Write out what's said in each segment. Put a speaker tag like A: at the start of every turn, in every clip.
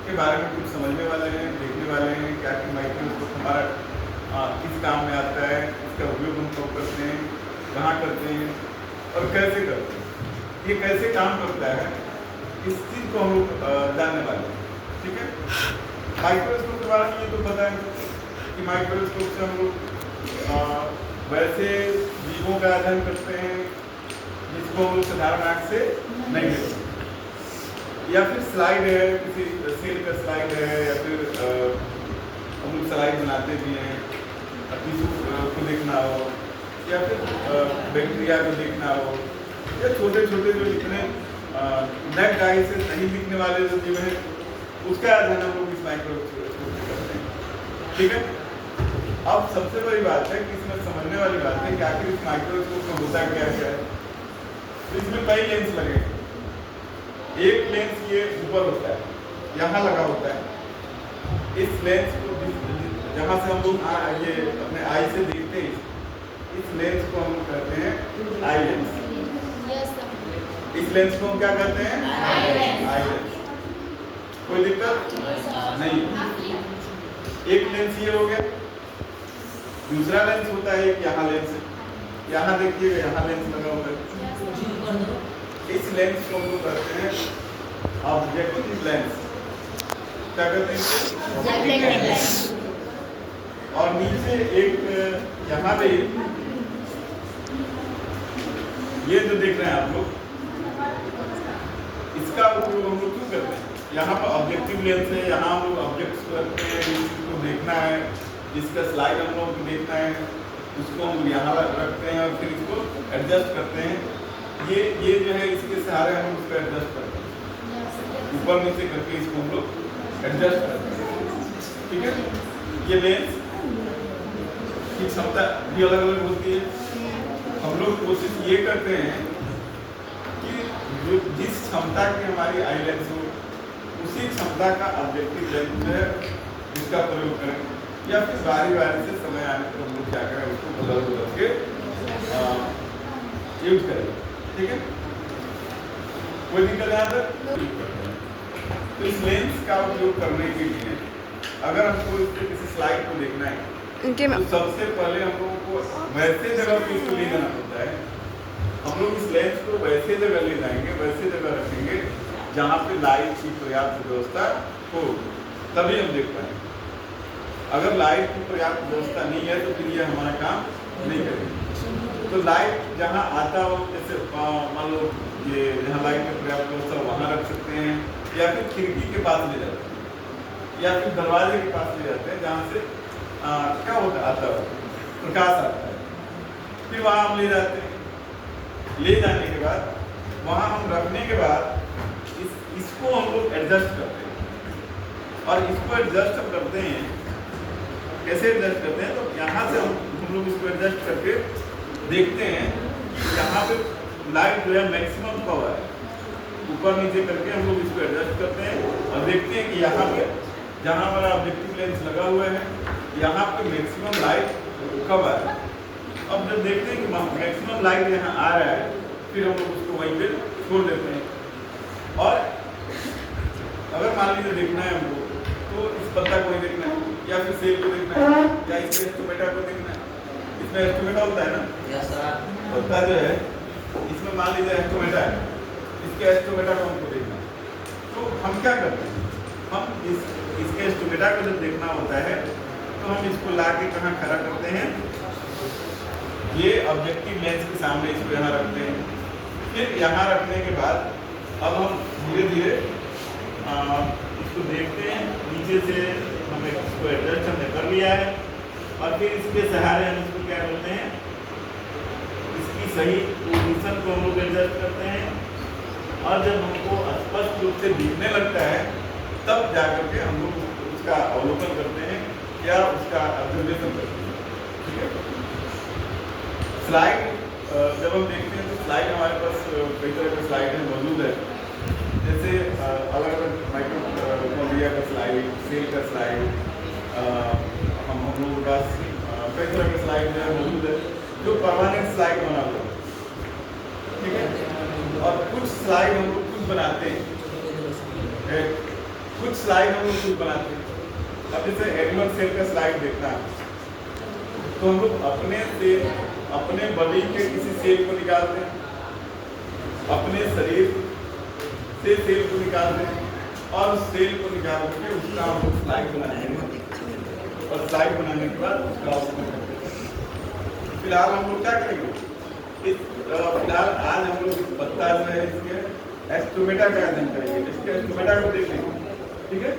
A: के बारे में कुछ समझने वाले हैं, देखने वाले हैं क्या कि माइक्रोस्कोप हमारा किस काम में आता है, इसका उपयोग हम कब करते हैं, कहाँ करते हैं और कैसे करते हैं, ये कैसे काम करता है, इस चीज़ को हम लोग जानने वाले हैं। ठीक है, माइक्रोस्कोप के बारे में ये तो पता है कि माइक्रोस्कोप से हम लोग वैसे जीवों का अध्ययन करते हैं जिसको हम लोग साधारण आँख से नहीं देखते, या फिर स्लाइड है, किसी सेल का स्लाइड है, या फिर हम लोग स्लाइड बनाते भी हैं, टिश्यू को देखना हो, या फिर बैक्टीरिया को देखना हो, या छोटे छोटे जो जितने नेक्ड आई से नहीं दिखने वाले जो जीव हैं उसका अध्ययन हम लोग इस माइक्रोस्कोप से करते हैं। ठीक है, अब सबसे बड़ी बात है कि इसमें समझने वाली बात है कि आखिर इस माइक्रोस्कोप में होता क्या है। तो इसमें कई लेंस लगे हैं। एक लेंस ये ऊपर होता है, यहाँ लगा होता है। इस लेंस को जहाँ से हम लोग ये अपने आई से देखते हैं, इस लेंस को हम लोग कहते हैं आई लेंस। इस लेंस को हम क्या कहते हैं? Eye lens. कोई दिक्कत नहीं। एक लेंस ये हो गया, दूसरा लेंस होता है एक यहाँ लेंस है, यहाँ देखिएगा यहाँ लेंस लगा हुआ है। इस लेंस को हम लोग कहते हैं ऑब्जेक्टिव लेंस। क्या कहते हैं? और नीचे एक यहाँ पे ये जो देख रहे हैं आप लोग, इसका उपयोग हम लोग क्यों करते हैं? यहाँ पर ऑब्जेक्टिव लेंस है, यहाँ हम लोग ऑब्जेक्ट्स को रखते हैं, जिसको देखना है, जिसका स्लाइड हम लोग को देखना है, उसको हम यहाँ रखते हैं और फिर इसको एडजस्ट करते हैं। ये जो है इसके सहारे हम उसको एडजस्ट करते हैं, ऊपर नीचे करके इसको हम लोग एडजस्ट करते हैं। ठीक है, ये लेंस की क्षमता भी अलग अलग होती है। हम लोग कोशिश ये करते हैं कि जो जिस क्षमता की हमारी आई लेंस हो उसी क्षमता का ऑब्जेक्टिव लेंस जो है उसका प्रयोग करें, या फिर बारी बारी से समय आने पर हम लोग क्या करें उसको बदल बदल के यूज करें। ठीक है, कोई दिक्कत यहाँ तक? तो इस लेंस का उपयोग करने के लिए अगर हमको इसके किसी स्लाइड को देखना है तो सबसे पहले हम लोगों को वैसे जगह पे इसको ले जाना होता है। हम लोग इस लेंस को वैसे जगह ले जाएंगे, वैसे जगह रखेंगे जहाँ पे लाइट की पर्याप्त व्यवस्था हो, तभी हम देख पाएंगे। अगर लाइट की पर्याप्त व्यवस्था नहीं है तो फिर ये हमारा काम नहीं करेगा। तो लाइट जहाँ आता हो, जैसे मान लो ये जहाँ लाइट की पर्याप्त व्यवस्था वहाँ रख सकते हैं, या फिर खिड़की के पास ले जाते हैं, या फिर दरवाजे के पास ले जाते हैं जहाँ से क्या होता आता है, प्रकाश आता है। फिर वहाँ हम ले जाते हैं। ले जाने के बाद वहाँ हम रखने के बाद इसको हम लोग एडजस्ट करते हैं। और इसको एडजस्ट हम करते हैं, कैसे एडजस्ट करते हैं? तो यहाँ से हम लोग इसको एडजस्ट करके देखते हैं कि यहाँ पे लाइट जो है मैक्सिमम पावर है, ऊपर नीचे करके हम लोग इसको एडजस्ट करते हैं और देखते हैं कि यहाँ पे जहाँ हमारा ऑब्जेक्टिव लेंस लगा हुआ है यहाँ पे मैक्सिमम लाइट कब आ रहा है। अब जब देखते हैं कि मैक्सिमम लाइट यहाँ आ रहा है, फिर हम लोग उसको वहीं पे छोड़ देते हैं। और अगर मान लीजिए देखना है हमको, तो इस पत्ता को ही देखना है, या फिर सेल को देखना है, या इसके एस्टोमेटा को देखना है। इसमें एस्टोमेटा होता है ना, पत्ता जो है इसमें मान लीजिए एस्टोमेटा है, इसके एस्टोमेटा को हमको देखना है। तो हम क्या करते हैं? हम इसके एस्टोमेटा को जब देखना होता है तो हम इसको ला के कहाँ खड़ा करते हैं? ये ऑब्जेक्टिव लेंस के सामने इसको यहाँ रखते हैं। फिर यहाँ रखने के बाद अब हम धीरे धीरे इसको देखते हैं। नीचे से हमें इसको एडजस्ट हमने कर लिया है और फिर इसके सहारे हम इसको क्या करते हैं? इसकी सही पोजीशन को हम लोग एडजस्ट करते हैं। और जब हमको स्पष्ट रूप से दिखने लगता है तब जाकर के हम लोग उसका अवलोकन करते हैं या उसका ऑब्जर्वेशन करते हैं। ठीक है, स्लाइड जब हम देखते हैं तो स्लाइड हमारे पास कई तरह के स्लाइड है मौजूद है। जैसे अलग अलग माइक्रोफोनिया का स्लाइड, सेल का स्लाइड, हम लोगों के पास कई तरह के स्लाइड जो है मौजूद है जो परमानेंट स्लाइड बना हुआ है। ठीक है, और कुछ स्लाइड हम लोग खुद बनाते हैं। कुछ स्लाइड हम लोग खुद बनाते हैं। अब जैसे एनिमल सेल का स्लाइड देखना है तो हम लोग अपने बॉडी के किसी सेल को निकालते हैं, अपने शरीर से सेल को निकालते हैं और उस सेल को निकाल के उसका हम लोग स्लाइड बनाते हैं और स्लाइड बनाने के बाद उसका आउटपुट करते हैं। फिलहाल हम लोग क्या करेंगे, फिलहाल आज हम लोग इस पत्ता जो है इसके एस्टोमेटा का अध्ययन करेंगे। इसके एस्टोमेटा को देख लेंगे, ठीक है।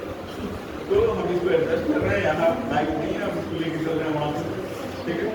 A: तो हम इसको एडजस्ट कर रहे हैं, यहाँ लाइट नहीं है, हम इसको लेके चल रहे हैं वहाँ से, ठीक है।